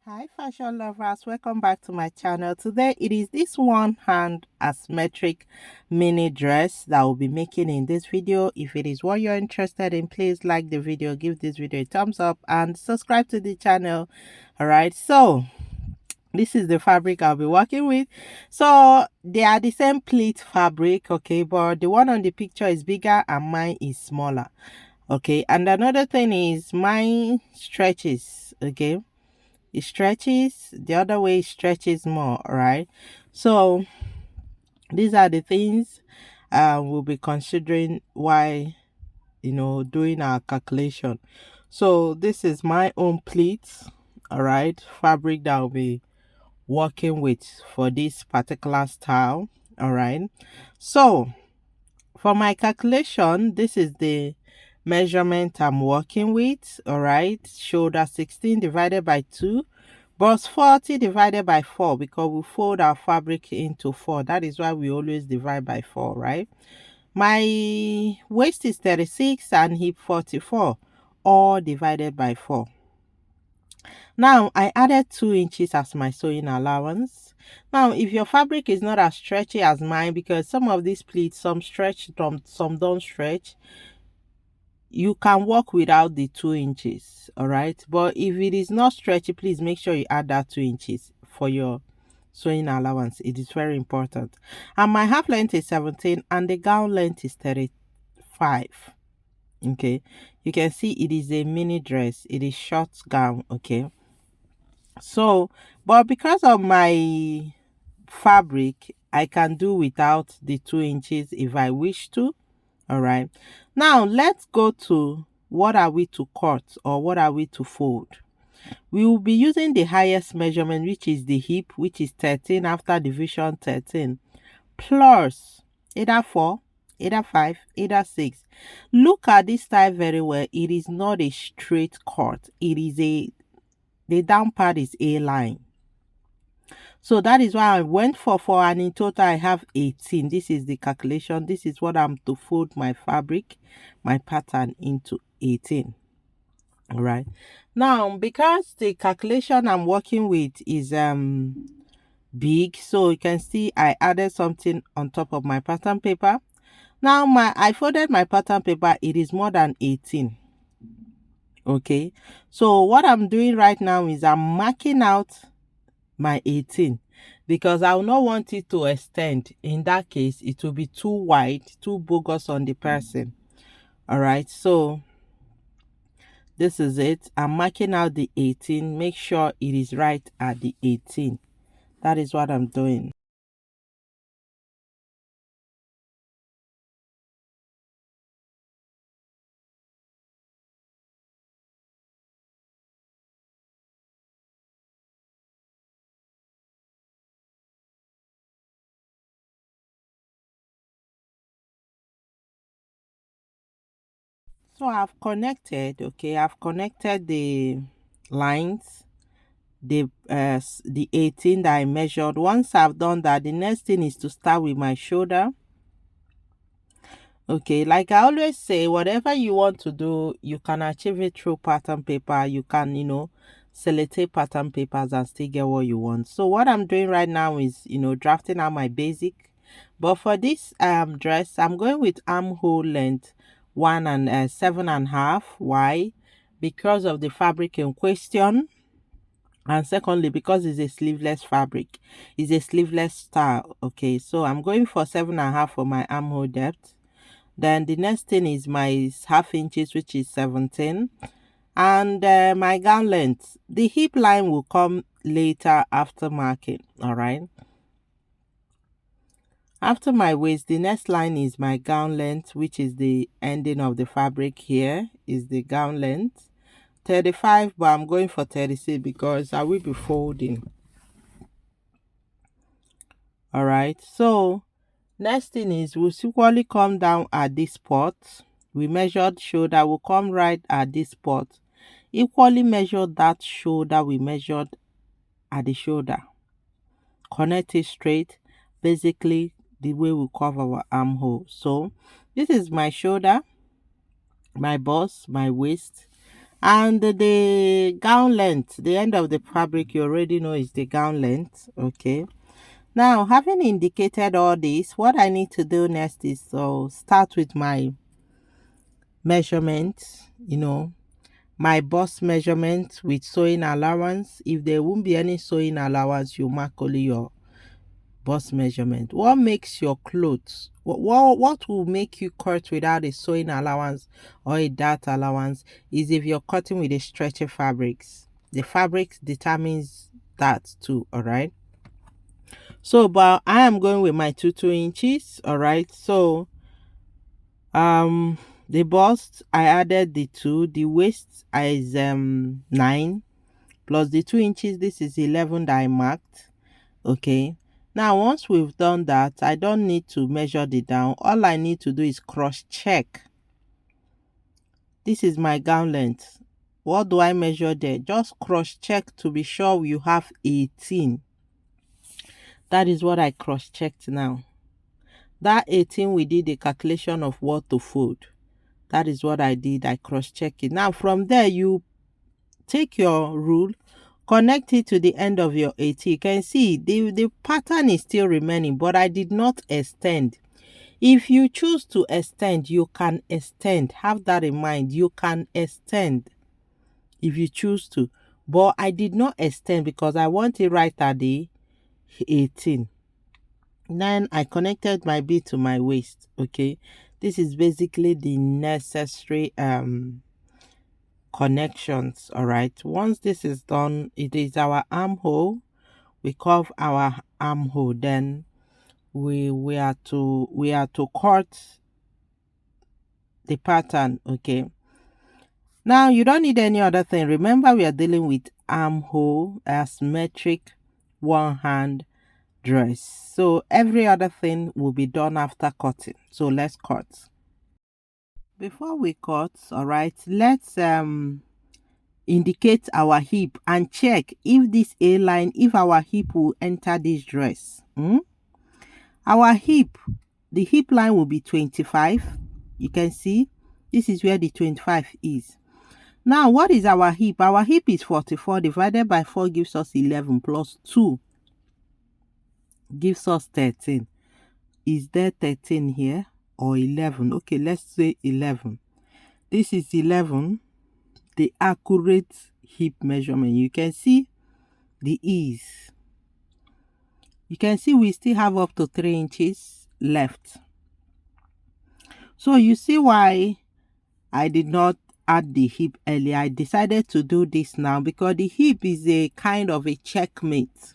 Hi fashion lovers, welcome back to my channel. Today it is this one hand asymmetric mini dress that we'll be making in this video. If it is what you're interested in, please like the video, give this video a thumbs up and subscribe to the channel. All right, so this is the fabric I'll be working with. So they are the same pleat fabric, okay, but the one on the picture is bigger and mine is smaller. Okay, and another thing is mine stretches, okay, it stretches the other way, it stretches more, right? So these are the things we'll be considering why doing our calculation. So this is my own pleats, all right, fabric that I'll be working with for this particular style. All right, so for my calculation, this is the measurement I'm working with. All right, shoulder 16 divided by 2, bust 40 divided by 4, because we fold our fabric into 4. That is why we always divide by 4, right? My waist is 36 and hip 44, all divided by 4. Now I added 2 inches as my sewing allowance. Now if your fabric is not as stretchy as mine, because some of these pleats, some stretch, some don't stretch, you can work without the 2 inches, all right? But if it is not stretchy, please make sure you add that 2 inches for your sewing allowance. It is very important. And my half length is 17 and the gown length is 35. Okay, you can see it is a mini dress, it is short gown. Okay, so but because of my fabric, I can do without the 2 inches if I wish to. All right, now let's go to what are we to cut or what are we to fold. We will be using the highest measurement, which is the hip, which is 13 after division 13, plus either 4, either 5, either 6. Look at this style very well. It is not a straight cut. It is the down part is a line. So that is why I went for 4, and in total I have 18. This is the calculation. This is what I'm to fold my fabric, my pattern into 18. All right. Now, because the calculation I'm working with is big, so you can see I added something on top of my pattern paper. Now I folded my pattern paper. It is more than 18. Okay. So what I'm doing right now is I'm marking out my 18, because I will not want it to extend. In that case, it will be too wide, too bogus on the person. All right, so this is it. I'm marking out the 18. Make sure it is right at the 18. That is what I'm doing. So I've connected, okay, I've connected the lines, the 18 that I measured. Once I've done that, the next thing is to start with my shoulder. Okay, like I always say, whatever you want to do, you can achieve it through pattern paper. You can, select pattern papers and still get what you want. So what I'm doing right now is, drafting out my basic. But for this dress, I'm going with armhole length 7.5. Why? Because of the fabric in question. And secondly, because it's a sleeveless fabric, it's a sleeveless style. Okay, so I'm going for 7.5 for my armhole depth. Then the next thing is my half inches, which is 17, and my gown length. The hip line will come later after marking. All right, after my waist, the next line is my gown length, which is the ending of the fabric. Here is the gown length, 35, but I'm going for 36 because I will be folding. All right, so next thing is we'll equally come down at this spot. We measured shoulder, will come right at this spot. Equally measure that shoulder we measured at the shoulder. Connect it straight, basically the way we cover our armhole. So this is my shoulder, my bust, my waist, And the gown length, the end of the fabric, you already know is the gown length. Okay. Now, having indicated all this, what I need to do next is to start with my measurements, my bust measurement with sewing allowance. If there won't be any sewing allowance, you mark only your bust measurement. What makes your clothes, what will make you cut without a sewing allowance or a dart allowance is if you're cutting with a stretchy fabrics. The fabric determines that too, all right? So, but I am going with my 2 inches, all right? So, the bust, I added the 2, the waist is 9, plus the 2 inches, this is 11 that I marked. Okay, now once we've done that, I don't need to measure the down. All I need to do is cross check. This is my gown length. What do I measure there? Just cross check to be sure you have 18. That is what I cross checked now. That 18, we did a calculation of what to fold. That is what I did. I cross check it. Now from there, you take your rule, connect it to the end of your 18. You can see the pattern is still remaining, but I did not extend. If you choose to extend, you can extend. Have that in mind. You can extend if you choose to. But I did not extend because I want it right at the 18. Then I connected my bead to my waist. Okay. This is basically the necessary connections. All right. Once this is done, it is our armhole. We curve our armhole. Then we are to cut the pattern. Okay. Now you don't need any other thing. Remember, we are dealing with armhole, asymmetric, one hand dress. So every other thing will be done after cutting. So let's cut. Before we cut, all right, let's indicate our hip and check if this A line, if our hip will enter this dress. Our hip, the hip line will be 25. You can see this is where the 25 is. Now, what is our hip? Our hip is 44 divided by 4 gives us 11 plus 2 gives us 13. Is there 13 here or 11? Okay, let's say 11. This is 11, the accurate hip measurement. You can see the ease. You can see we still have up to 3 inches left. So you see why I did not add the hip earlier. I decided to do this now because the hip is a kind of a checkmate.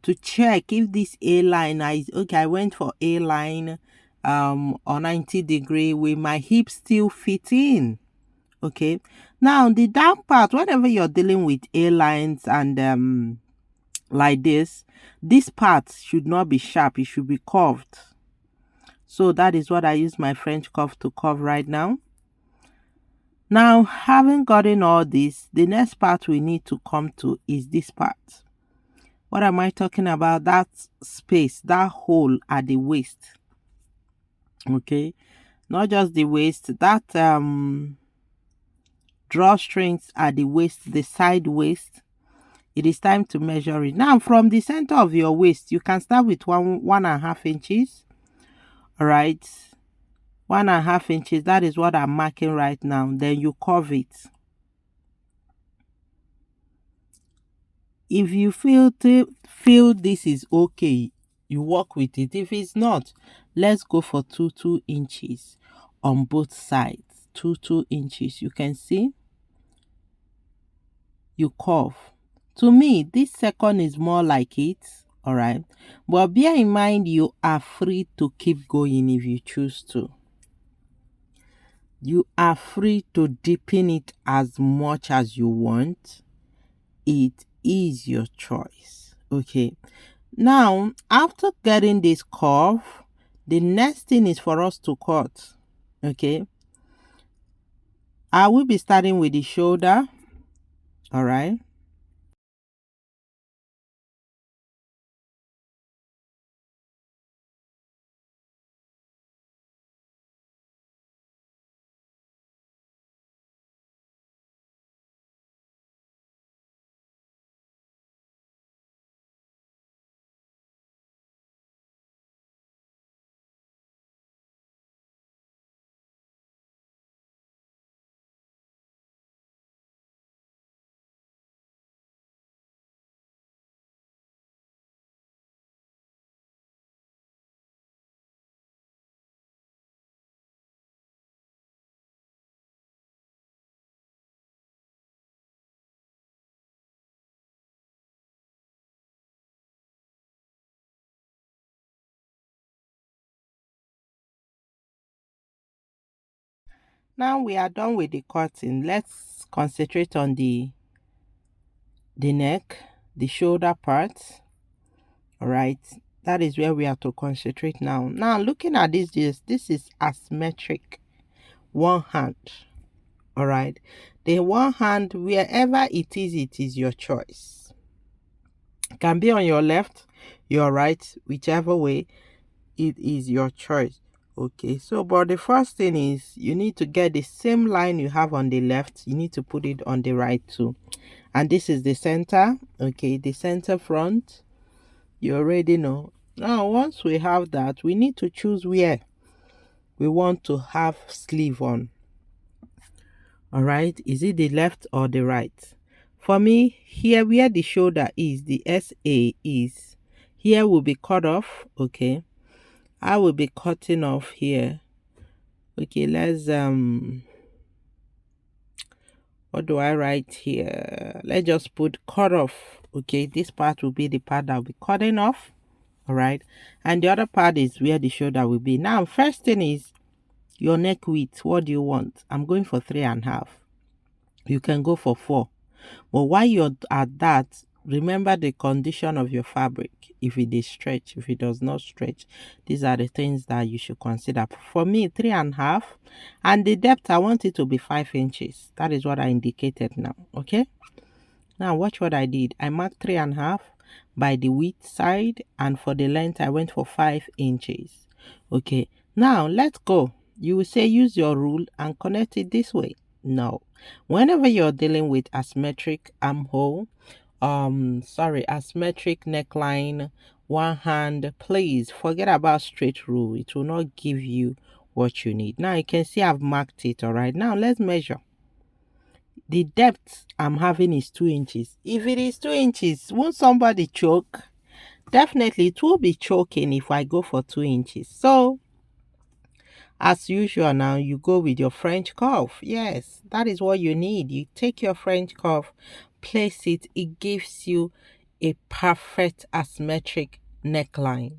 To check if this A line is okay, I went for A line or 90 degree with my hip still fit in. Okay, now the down part, whenever you're dealing with A lines and like this part should not be sharp, it should be curved. So that is what I use my French curve to curve right now. Now, having gotten all this, the next part we need to come to is this part. What am I talking about? That space, that hole at the waist. Okay, not just the waist, that drawstrings at the waist, the side waist. It is time to measure it. Now, from the center of your waist, you can start with 1.5 inches. All right, 1.5 inches. That is what I'm marking right now. Then you curve it. If you feel this is okay, you work with it. If it's not, let's go for 2 inches on both sides. 2 inches. You can see you curve. To me, this second is more like it. All right, but bear in mind you are free to keep going if you choose to. You are free to deepen it as much as you want. It is your choice. Okay, now after getting this curve, the next thing is for us to cut. Okay, I will be starting with the shoulder. All right, Now we are done with the cutting. Let's concentrate on the neck, the shoulder part. All right, that is where we have to concentrate now. Now looking at this is asymmetric, one hand. All right, the one hand, wherever it is your choice. It can be on your left, your right, whichever way, it is your choice. Okay, so but the first thing is you need to get the same line you have on the left, you need to put it on the right too. And this is the center. Okay, the center front, you already know. Now once we have that, we need to choose where we want to have sleeve on. All right, is it the left or the right? For me, here where the shoulder is, the SA is, here will be cut off. Okay, I will be cutting off here. Okay, let's what do I write here? Let's just put cut off. Okay, this part will be the part that will be cutting off. All right, and the other part is where the shoulder will be. Now first thing is your neck width. What do you want? I'm going for 3.5. You can go for 4, but while you're at that, remember the condition of your fabric. If it is stretch, if it does not stretch, these are the things that you should consider. For me, 3.5, and the depth, I want it to be 5 inches. That is what I indicated now. Okay, now watch what I did. I marked 3.5 by the width side, and for the length I went for 5 inches. Okay, now let's go. You will say use your rule and connect it this way. No, whenever you're dealing with asymmetric armhole, asymmetric neckline, one hand, please forget about straight rule. It will not give you what you need. Now you can see I've marked it. All right, now let's measure. The depth I'm having is 2 inches. If it is 2 inches, won't somebody choke? Definitely it will be choking if I go for 2 inches. So as usual, now you go with your French curve. Yes, that is what you need. You take your French curve, place it, it gives you a perfect asymmetric neckline.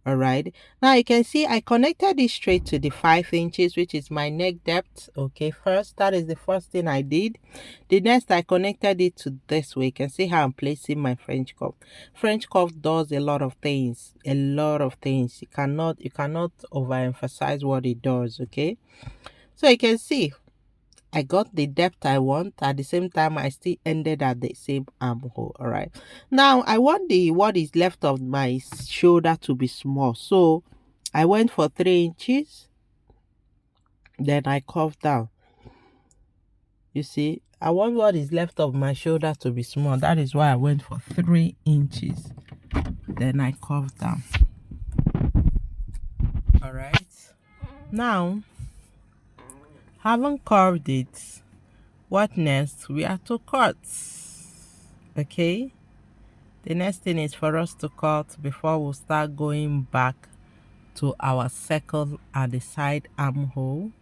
All right, now you can see I connected it straight to the 5 inches, which is my neck depth. Okay, first, that is the first thing I did. The next, I connected it to this way. You can see how I'm placing my French curve. French curve does a lot of things, you cannot overemphasize what it does. Okay, so you can see I got the depth I want. At the same time, I still ended at the same armhole. All right. Now, I want the what is left of my shoulder to be small. So, I went for 3 inches. Then I curved down. You see, I want what is left of my shoulder to be small. That is why I went for 3 inches. Then I curved down. All right. Now, having curved it, what next? We have to cut. Okay, the next thing is for us to cut before we start going back to our circle at the side armhole.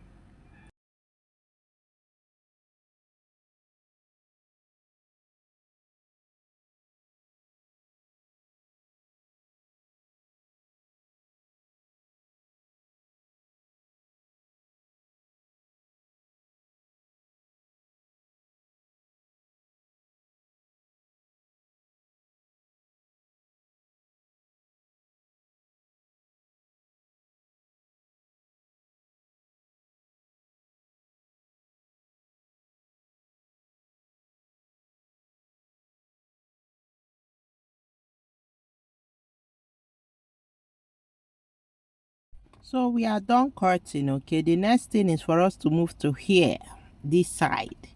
So we are done cutting. Okay, the next thing is for us to move to here, this side.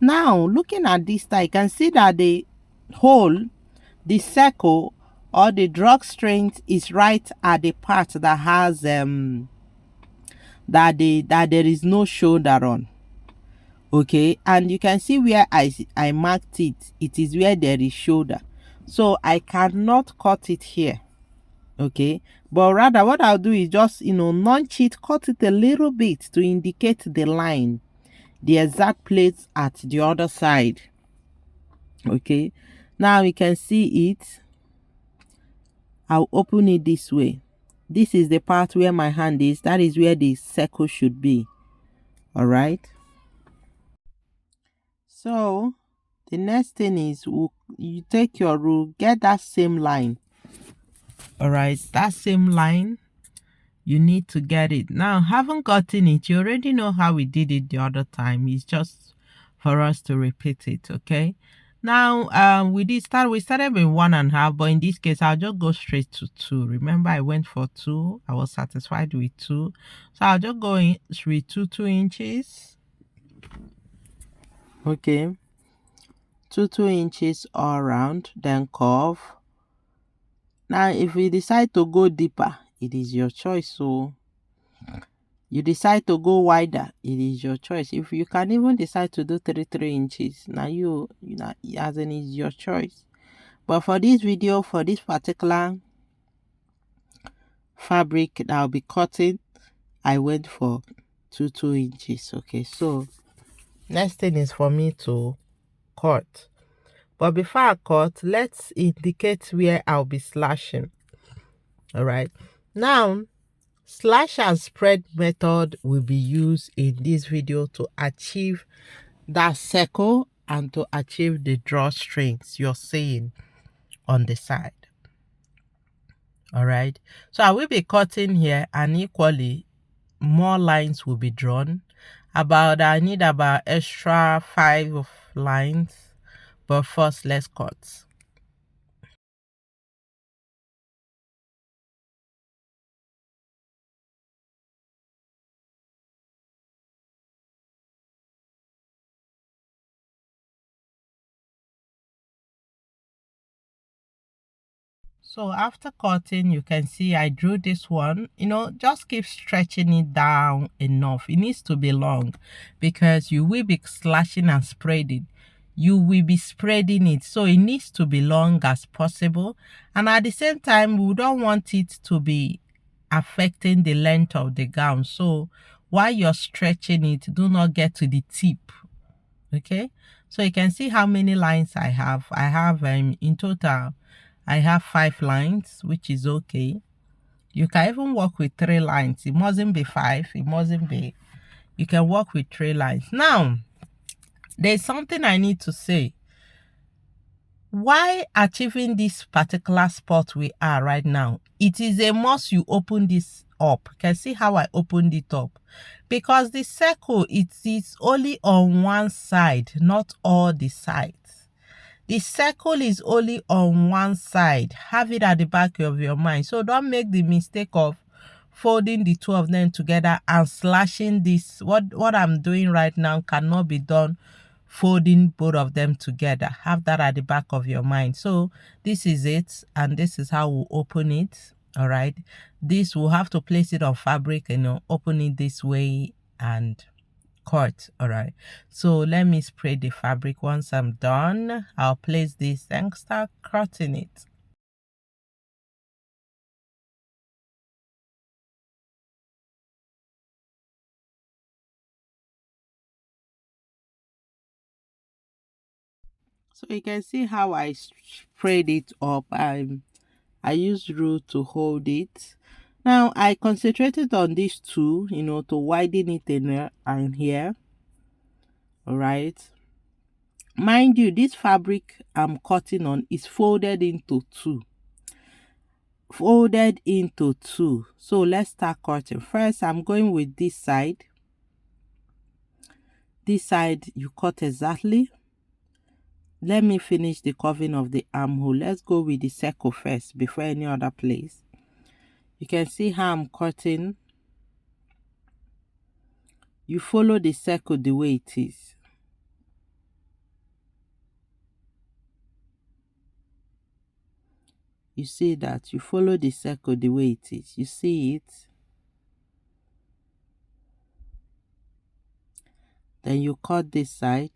Now looking at this side, you can see that the hole, the circle or the drawstrings is right at the part that has that there is no shoulder on. Okay, and you can see where I marked it, it is where there is shoulder, so I cannot cut it here. Okay, but rather what I'll do is just notch it, cut it a little bit to indicate the line, the exact place at the other side. Okay, now you can see it. I'll open it this way. This is the part where my hand is, that is where the circle should be. All right. So the next thing is you take your rule, get that same line. All right, that same line, you need to get it. Now, haven't gotten it, you already know how we did it the other time. It's just for us to repeat it, okay? Now, we started with 1.5, but in this case, I'll just go straight to 2. Remember, I went for 2. I was satisfied with 2. So I'll just go in with 2 inches. Okay. 2 inches all around, then curve. Now, if you decide to go deeper, it is your choice. So you decide to go wider, it is your choice. If you can even decide to do 3 inches, now you know, as in is your choice. But for this video, for this particular fabric that I'll be cutting, I went for 2 inches. Okay, so next thing is for me to cut. But before I cut, let's indicate where I'll be slashing. All right, now slash and spread method will be used in this video to achieve that circle and to achieve the drawstrings you're seeing on the side. All right, so I will be cutting here, and equally more lines will be drawn. I need about extra 5 lines, but first let's cut. So after cutting, you can see I drew this one. Just keep stretching it down enough. It needs to be long because you will be slashing and spreading. You will be spreading it, so it needs to be long as possible. And at the same time, we don't want it to be affecting the length of the gown. So while you're stretching it, do not get to the tip. Okay, so you can see how many lines I have. I have in total I have 5 lines, which is okay. You can even work with 3 lines. It mustn't be 5. It mustn't be. You can work with 3 lines. Now, there's something I need to say. Why achieving this particular spot we are right now, it is a must you open this up. You can see how I opened it up. Because the circle, it is only on one side, not all the sides. The circle is only on one side. Have it at the back of your mind. So don't make the mistake of folding the 2 of them together and slashing this. What I'm doing right now cannot be done folding both of them together. Have that at the back of your mind. So this is it, and this is how we'll open it. All right. This we'll have to place it on fabric, open it this way and cut. All right, so let me spray the fabric. Once I'm done, I'll place this and start cutting it. So you can see how I sprayed it up. I used rule to hold it. Now I concentrated on these 2, to widen it in there and here. All right, mind you, this fabric I'm cutting on is folded into 2. So let's start cutting. First, I'm going with this side. This side you cut exactly. Let me finish the curving of the armhole. Let's go with the circle first before any other place. You can see how I'm cutting. You follow the circle the way it is. You see that you follow the circle the way it is. You see it. Then you cut this side.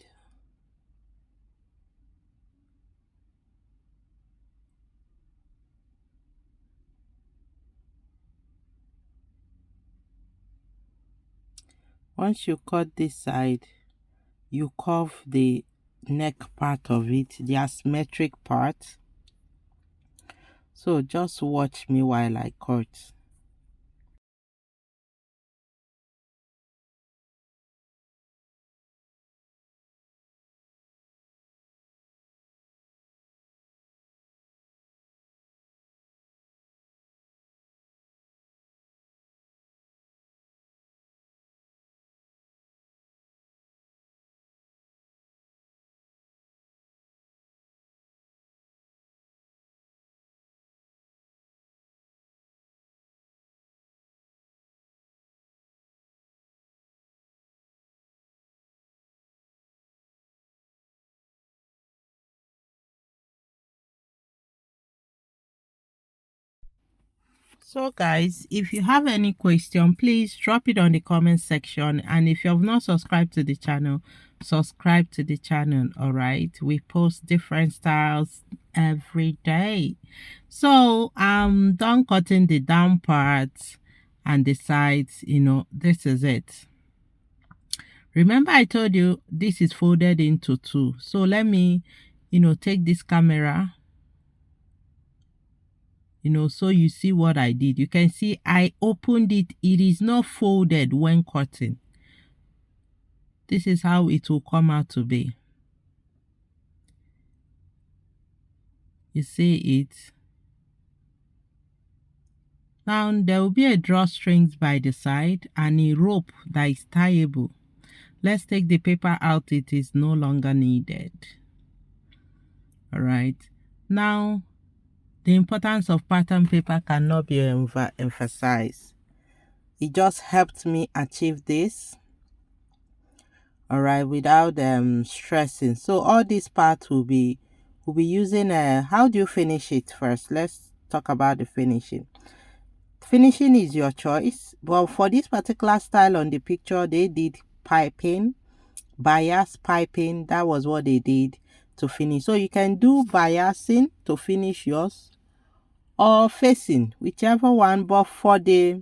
Once you cut this side, you curve the neck part of it, the asymmetric part. So just watch me while I cut. So guys, if you have any question, please drop it on the comment section, and if you have not subscribed to the channel, subscribe to the channel. All right, we post different styles every day. So I'm done cutting the down parts and the sides. This is it. Remember I told you this is folded into two. So let me take this camera, so you see what I did. You can see I opened it. It is not folded when cutting. This is how it will come out to be. You see it. Now there will be a drawstrings by the side and a rope that is tieable. Let's take the paper out. It is no longer needed. All right. Now the importance of pattern paper cannot be emphasized. It just helped me achieve this, all right, without stressing. So all these parts will be using how do you finish it first? Let's talk about the finishing. Finishing is your choice, but for this particular style on the picture, they did piping, bias piping. That was what they did to finish. So you can do biasing to finish yours, or facing, whichever one. But for this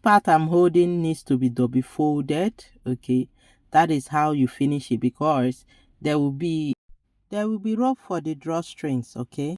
part I'm holding needs to be double folded. Okay, that is how you finish it, because there will be rope for the drawstrings. Okay,